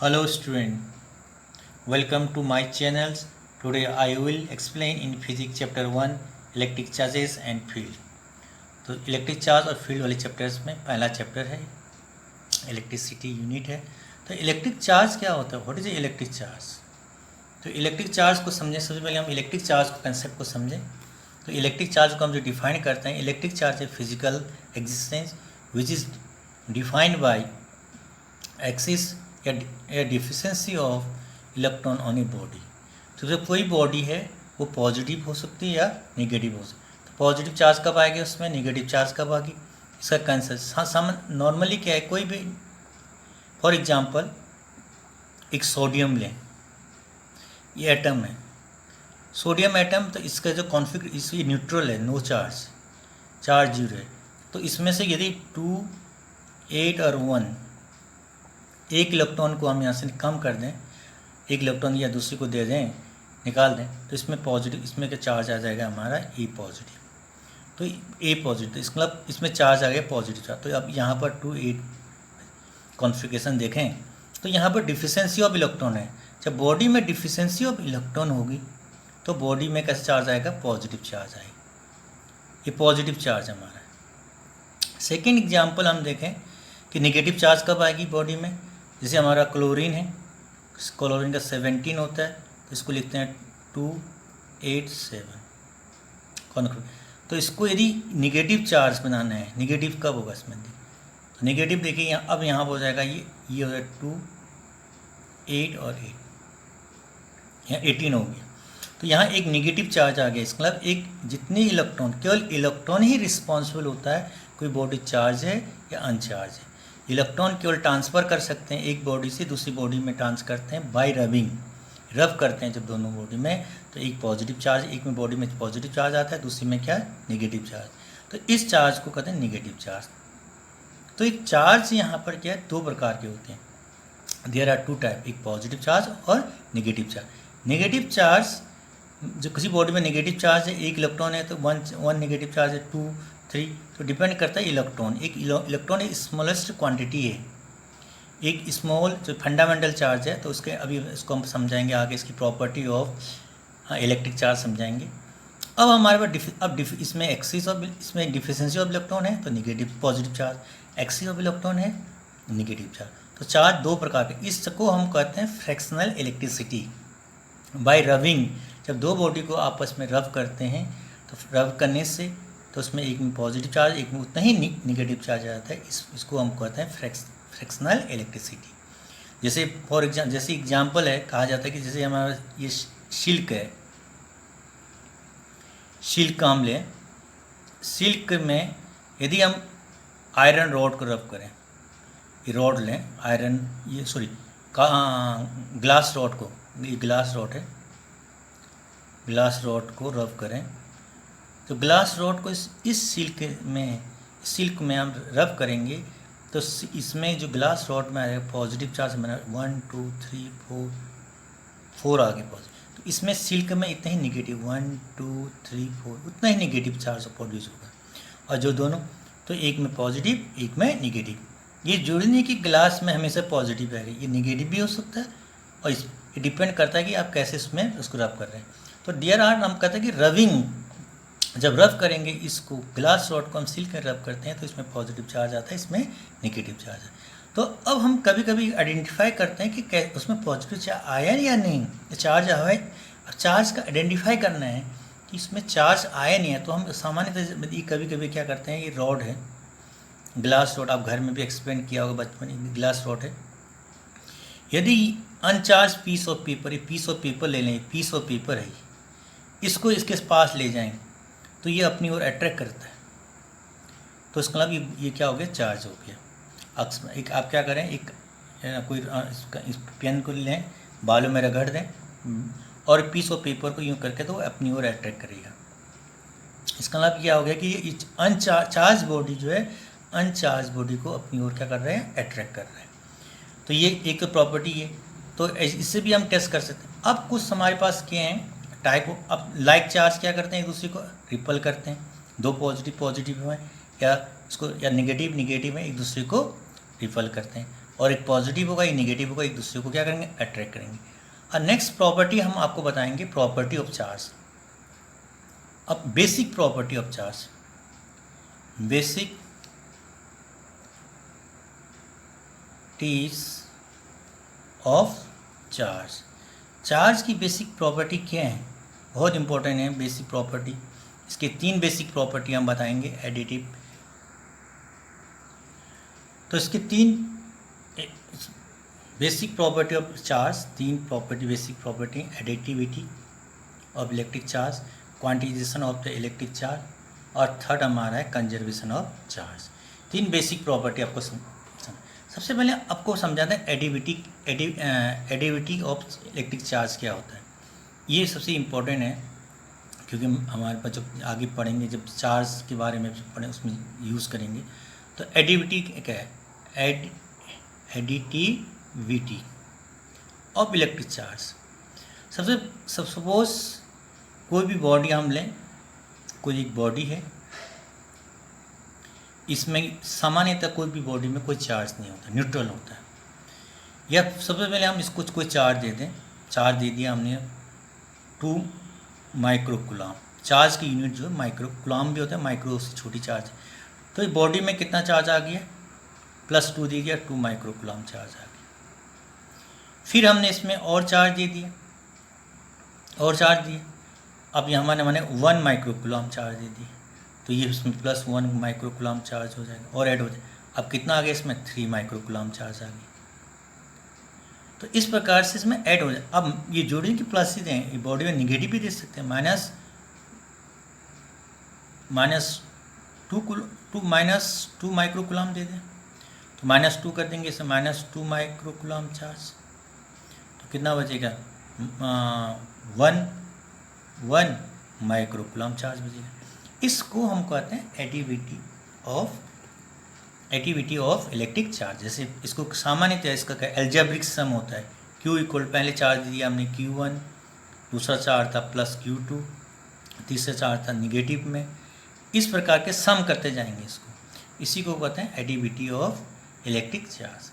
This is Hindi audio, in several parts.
Hello student, welcome to my channels. Today I will explain in physics chapter 1 electric charges and field. तो इलेक्ट्रिक चार्ज और फील्ड वाले चैप्टर्स में पहला चैप्टर है इलेक्ट्रिसिटी यूनिट है। तो इलेक्ट्रिक चार्ज क्या होता है, व्हाट इज इलेक्ट्रिक चार्ज। तो इलेक्ट्रिक चार्ज को समझें, सबसे पहले हम इलेक्ट्रिक चार्ज को कंसेप्ट को समझें। तो इलेक्ट्रिक चार्ज को हम जो डिफाइन करते हैं, इलेक्ट्रिक चार्ज है physical existence which is defined by excess या deficiency of electron on a body. तो जब कोई बॉडी है वो पॉजिटिव हो सकती है या नेगेटिव हो सकती है। तो पॉजिटिव चार्ज कब आएगी उसमें, नेगेटिव चार्ज कब आएगी, इसका कंसेप्ट। हाँ, नॉर्मली क्या है, कोई भी फॉर एग्जांपल एक सोडियम लें, ये एटम है सोडियम एटम। तो इसका जो कॉन्फिगर इसकी न्यूट्रल है, नो चार्ज, चार्ज जीरो है। तो इसमें से यदि 2, 8 और 1 एक इलेक्ट्रॉन को हम यहाँ से कम कर दें, एक इलेक्ट्रॉन या दूसरे को दे दें, निकाल दें, तो इसमें पॉजिटिव, इसमें क्या चार्ज आ जाएगा हमारा ए पॉजिटिव। तो ए पॉजिटिव, तो इसका मतलब इसमें चार्ज आ गया पॉजिटिव चार्ज। तो अब यहाँ पर 2, 8 कॉन्फ़िगरेशन देखें तो यहाँ पर डिफिशेंसी ऑफ इलेक्ट्रॉन है। जब बॉडी में डिफिशेंसी ऑफ इलेक्ट्रॉन होगी तो बॉडी में कैसे चार्ज आएगा, पॉजिटिव चार्ज आएगा, ये पॉजिटिव चार्ज हमारा है। सेकेंड एग्जाम्पल हम देखें कि नेगेटिव चार्ज कब आएगी बॉडी में। जैसे हमारा क्लोरीन है, क्लोरीन का 17 होता है, तो इसको लिखते हैं 287 कॉन्क्रीट। तो इसको यदि निगेटिव चार्ज बनाना है, निगेटिव कब होगा इसमें, तो निगेटिव देखिए यहाँ, अब यहाँ हो जाएगा ये हो जाएगा 2, 8 और 8, यहाँ 18 हो गया। तो यहाँ एक निगेटिव चार्ज आ गया। इसका मतलब एक जितने इलेक्ट्रॉन, केवल इलेक्ट्रॉन ही रिस्पॉन्सिबल होता है कोई बॉडी चार्ज है या अनचार्ज है। इलेक्ट्रॉन केवल ट्रांसफ़र कर सकते हैं एक बॉडी से दूसरी बॉडी में, ट्रांस करते हैं बाय रबिंग, रब करते हैं जब दोनों बॉडी में, तो एक पॉजिटिव चार्ज, एक में बॉडी में पॉजिटिव चार्ज आता है, दूसरी में क्या है, नेगेटिव चार्ज। तो इस चार्ज को कहते हैं नेगेटिव चार्ज। तो एक चार्ज यहाँ पर क्या है, दो प्रकार के होते हैं, देयर आर 2 टाइप, एक पॉजिटिव चार्ज और नेगेटिव चार्ज। नेगेटिव चार्ज जो किसी बॉडी में नेगेटिव चार्ज है, एक इलेक्ट्रॉन है तो वन नेगेटिव चार्ज है, 2, 3, तो डिपेंड करता है इलेक्ट्रॉन। एक इलेक्ट्रॉन एक स्मॉलेस्ट क्वांटिटी है, एक स्मॉल जो फंडामेंटल चार्ज है। तो उसके अभी इसको हम समझाएंगे आगे, इसकी प्रॉपर्टी ऑफ इलेक्ट्रिक चार्ज समझाएंगे। अब हमारे पास इसमें एक्सिस ऑफ, इसमें डिफिशेंसी ऑफ इलेक्ट्रॉन है तो negative positive charge, axis of electron है निगेटिव चार्ज। तो चार्ज दो प्रकार के, इसको हम कहते हैं फ्रैक्शनल इलेक्ट्रिसिटी बाय रबिंग। जब दो बॉडी को आपस में रब करते हैं तो रब करने से तो उसमें एक में पॉजिटिव चार्ज, एक में उतना ही निगेटिव चार्ज आ जाता है। इसको हम कहते हैं फ्रैक्शनल इलेक्ट्रिसिटी। जैसे फॉर एग्जाम्पल, जैसे एग्जाम्पल है, कहा जाता है कि जैसे हमारा ये सिल्क है, सिल्क हम लें, सिल्क में यदि हम आयरन रॉड को रब करें, ये रॉड लें आयरन, ये सॉरी ग्लास रॉड को, ये ग्लास रॉड है, ग्लास रॉड को रब करें, तो ग्लास रॉड को इस सिल्क में हम रब करेंगे तो इसमें जो ग्लास रॉड में आएगा पॉजिटिव चार्ज बना 1, 2, 3, 4 आगे पॉजिटिव। तो इसमें सिल्क में इतना ही निगेटिव 1, 2, 3, 4 उतना ही निगेटिव चार्ज प्रोड्यूस होगा। और जो दोनों, तो एक में पॉजिटिव एक में निगेटिव। ये जुड़ने की ग्लास में हमेशा पॉजिटिव आएगा, ये निगेटिव भी हो सकता है, और ये डिपेंड करता है कि आप कैसे उसमें उसको रब कर रहे हैं। तो डियर आर्ट हम कहते हैं कि रबिंग, जब रब करेंगे इसको ग्लास रॉड को हम सिल्क में रब करते हैं तो इसमें पॉजिटिव चार्ज आता है, इसमें नेगेटिव चार्ज है। तो अब हम कभी कभी आइडेंटिफाई करते हैं कि उसमें पॉजिटिव चार्ज आया या नहीं, चार्ज आया। अब चार्ज का आइडेंटिफाई करना है कि इसमें चार्ज आया नहीं है, तो हम सामान्यतः कभी कभी क्या करते हैं, ये रॉड है, ग्लास रॉड, आप घर में भी एक्सप्लेन किया होगा बचपन में, ग्लास रॉड है। यदि अनचार्ज पीस ऑफ पेपर, ये पीस ऑफ पेपर ले लें, पीस ऑफ पेपर है, इसको इसके पास ले जाएं तो ये अपनी ओर अट्रैक्ट करता है, तो इसका मतलब ये क्या हो गया, चार्ज हो गया। एक आप क्या करें, एक कोई इस पेन को लें, बालों में रगड़ दें और पीस ऑफ पेपर को यूँ करके तो वो अपनी ओर अट्रैक्ट करेगा। इसका मतलब क्या हो गया कि ये चार्ज बॉडी जो है अनचार्ज बॉडी को अपनी ओर क्या कर रहे हैं, अट्रैक्ट कर रहे हैं। तो ये एक तो प्रॉपर्टी है, तो इससे भी हम टेस्ट कर सकते हैं। अब कुछ हमारे पास क्या हैं टाइप, अब लाइक चार्ज क्या करते हैं, एक दूसरे को रिपल करते हैं, दो पॉजिटिव में या उसको, या नेगेटिव में एक दूसरे को रिपल करते हैं। और एक पॉजिटिव होगा एक नेगेटिव होगा, एक दूसरे को क्या करेंगे, अट्रैक्ट करेंगे। और नेक्स्ट प्रॉपर्टी हम आपको बताएंगे प्रॉपर्टी ऑफ चार्ज। अब basic property of charge, basic टीज ऑफ चार्ज। चार्ज की बेसिक प्रॉपर्टी क्या है, बहुत इंपॉर्टेंट है बेसिक प्रॉपर्टी। इसके 3 बेसिक प्रॉपर्टी हम बताएंगे एडिटिव। तो इसके 3 basic property of charge, 3 property basic property, additivity of electric charge, quantisation of the electric charge, और थर्ड हमारा है conservation of charge. 3 basic property आपको सबसे पहले आपको समझाते हैं एडिटिविटी ऑफ इलेक्ट्रिक चार्ज क्या होता है। ये सबसे इम्पोर्टेंट है क्योंकि हमारे पास जब आगे पढ़ेंगे, जब चार्ज के बारे में पढ़ें उसमें यूज़ करेंगे। तो एडिटिविटी क्या है, additivity of electric charge. Suppose कोई भी बॉडी हम लें, कोई एक बॉडी है, इसमें सामान्यतः कोई भी बॉडी में कोई चार्ज नहीं होता, न्यूट्रल होता है। या सबसे पहले हम इसको कोई चार्ज दे दें, चार्ज दे दिया हमने 2 माइक्रोकुलाम। चार्ज की यूनिट जो है माइक्रोकुलाम भी होता है, माइक्रो से छोटी चार्ज। तो इस बॉडी में कितना चार्ज आ गया, +2 दे दिया, 2 माइक्रोकुलाम चार्ज आ गया। फिर हमने इसमें और चार्ज दे दिया, और चार्ज दिए, अब यहाँ मैंने 1 माइक्रोकुलाम चार्ज दे दिया, तो ये इसमें +1 माइक्रोकुलाम चार्ज हो जाएगा और ऐड हो जाएगा। अब कितना आ गया इसमें, 3 माइक्रोकुलाम चार्ज आ गया। तो इस प्रकार से इसमें ऐड हो जाए। अब ये जोड़ें कि प्लस ही दें, ये बॉडी में निगेटिव भी दे सकते हैं, -2 माइक्रोकुलाम दे दें, तो -2 कर देंगे, इसे -2 माइक्रोकुलाम चार्ज, तो कितना बचेगा, 1 माइक्रोकुलाम चार्ज बचेगा। इसको हम कहते हैं एडिटिविटी ऑफ इलेक्ट्रिक चार्ज। जैसे इसको सामान्यतः इसका क्या एल्जेब्रिक सम होता है, Q इक्वल, पहले चार्ज दिया हमने Q1, दूसरा चार्ज था +Q2, तीसरा चार्ज था निगेटिव में, इस प्रकार के सम करते जाएंगे इसको, इसी को कहते हैं एडिटिविटी ऑफ इलेक्ट्रिक चार्ज।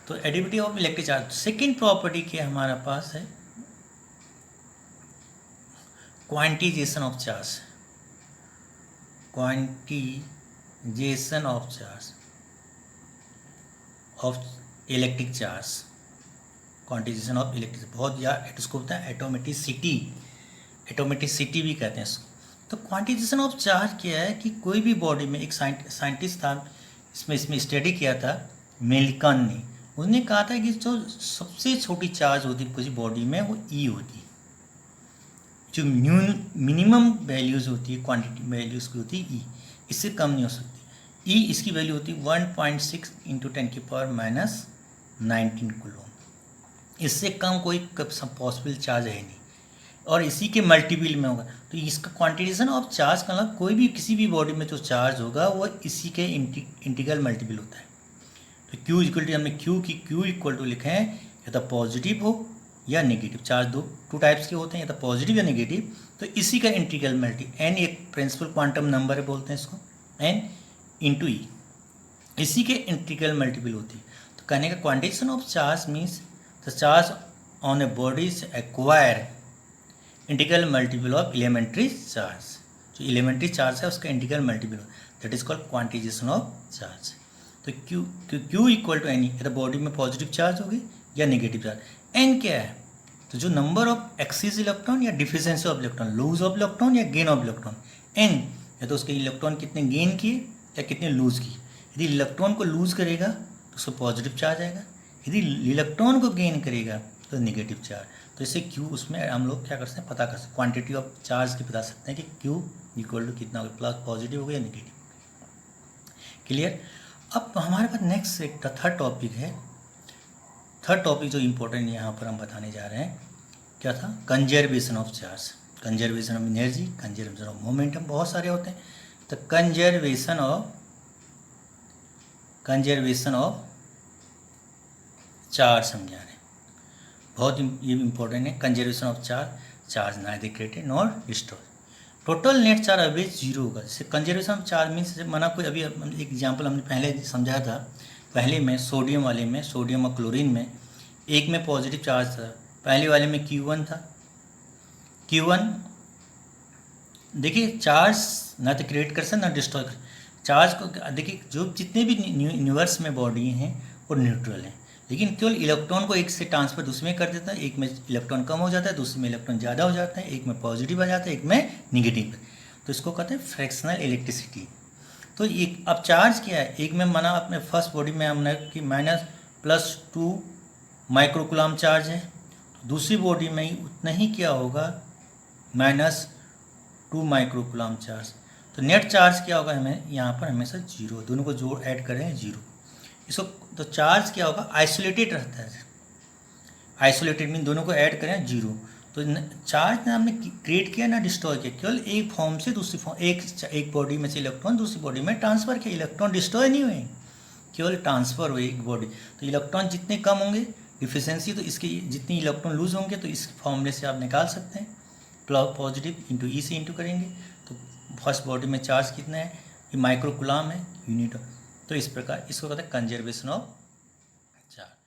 तो additivity of electric charge. Second property क्या हमारे पास है, quantisation of charge, quantisation of charge of electric charge, quantisation of electric, बहुत या इसको होता है एटोमेटिसिटी भी कहते हैं इसको। तो क्वांटिजेशन ऑफ चार्ज क्या है कि कोई भी बॉडी में, एक साइंटिस्ट था, इसमें स्टडी किया था मिल्कन ने, उसने कहा था कि जो सबसे छोटी चार्ज होती है किसी बॉडी में वो E होती है, जो मिनिमम वैल्यूज़ होती है, क्वांटिटी वैल्यूज़ की होती है E, इससे कम नहीं हो सकती। E इसकी वैल्यू होती है 1.6 × 10⁻⁹ कूलम, इससे कम कोई पॉसिबल चार्ज है नहीं, और इसी के मल्टीपल में होगा। तो इसका क्वांटिटेशन ऑफ चार्ज का मतलब कोई भी किसी भी बॉडी में जो चार्ज होगा वो इसी के इंटीग्रल मल्टीपल होता है। तो Q इक्वल टू, हमने Q इक्वल टू लिखे हैं, या तो पॉजिटिव हो या नेगेटिव। चार्ज दो टाइप्स के होते हैं, या तो पॉजिटिव या नेगेटिव, तो इसी का इंटीग्रल मल्टी, n एक प्रिंसिपल क्वांटम नंबर है, बोलते हैं इसको n × E, इसी के इंटीग्रल मल्टीपल होती है। तो कहने का quantization of charge means the charge on a bodies acquire integral multiple of elementary charge. जो एलिमेंट्री चार्ज है उसका integral multiple, that is called quantization of charge. तो Q इक्वल टू एनी, या तो बॉडी में पॉजिटिव चार्ज होगी या नेगेटिव चार्ज। n क्या है, तो जो नंबर ऑफ एक्सिस इलेक्ट्रॉन या deficiency of electron, lose of electron या गेन ऑफ इलेक्ट्रॉन। n या तो उसके इलेक्ट्रॉन कितने गेन किए या कितने लूज किए। यदि इलेक्ट्रॉन को लूज करेगा तो उसको पॉजिटिव चार्ज आएगा, यदि इलेक्ट्रॉन को गेन करेगा तो नेगेटिव चार्ज। तो इससे Q, उसमें हम लोग क्या कर सकते हैं, पता कर सकते हैं, क्वांटिटी ऑफ चार्ज की बता सकते हैं कि Q इक्वल टू कितना होगा, प्लस पॉजिटिव हो गया या नेगेटिव। क्लियर। अब हमारे पास नेक्स्ट एक थर्ड टॉपिक है। थर्ड टॉपिक जो इम्पोर्टेंट यहाँ पर हम बताने जा रहे हैं, क्या था, conservation of charge, conservation of energy, conservation of momentum, बहुत सारे होते हैं। तो कंजर्वेशन ऑफ चार्ज समझा रहे हैं, बहुत ये इम्पोर्टेंट है। Conservation of charge neither created nor destroy, total net charge average 0 होगा। जैसे कंजर्वेशन ऑफ चार्ज मीन्स, माना कोई, अभी एक एग्जांपल हमने पहले समझाया था, पहले में सोडियम वाले में, सोडियम और क्लोरीन में एक में पॉजिटिव चार्ज था, पहले वाले में Q1 था। Q1 देखिए चार्ज ना तो क्रिएट कर सकते ना डिस्ट्रॉय कर, चार्ज को देखिए जो जितने भी यूनिवर्स में बॉडी हैं वो न्यूट्रल हैं, लेकिन केवल इलेक्ट्रॉन को एक से ट्रांसफर दूसरे में कर देता है, एक में इलेक्ट्रॉन कम हो जाता है, दूसरे में इलेक्ट्रॉन ज़्यादा हो जाता है, एक में पॉजिटिव आ जाता है, एक में निगेटिव, तो इसको कहते हैं फ्रैक्शनल इलेक्ट्रिसिटी। तो एक अब चार्ज क्या है, एक में माना अपने फर्स्ट बॉडी में हमने कि -+2 माइक्रोकुलाम चार्ज है, दूसरी बॉडी में ही उतना ही क्या होगा -2 माइक्रोकुलाम चार्ज, तो नेट चार्ज क्या होगा हमें यहाँ पर हमेशा 0, दोनों को जोड़ ऐड करें 0, इसको तो चार्ज क्या होगा आइसोलेटेड रहता है, आइसोलेटेड मीन दोनों को ऐड करें 0, तो चार्ज ना हमने क्रिएट किया ना डिस्ट्रॉय किया, केवल एक फॉर्म से दूसरी फॉर्म, एक बॉडी में से इलेक्ट्रॉन दूसरी बॉडी में ट्रांसफर किया, इलेक्ट्रॉन डिस्ट्रॉय नहीं हुए, केवल ट्रांसफर हुए एक बॉडी। तो इलेक्ट्रॉन जितने कम होंगे डिफिशिएंसी, तो इसके जितनी इलेक्ट्रॉन लूज होंगे तो इस फॉर्मूले से आप निकाल सकते हैं, पॉजिटिव इंटू ई से इंटू करेंगे तो फर्स्ट बॉडी में चार्ज कितना है, ये माइक्रोकुलाम है यूनिट, तो इस प्रकार इसको कहते हैं कंजर्वेशन ऑफ चार्ज।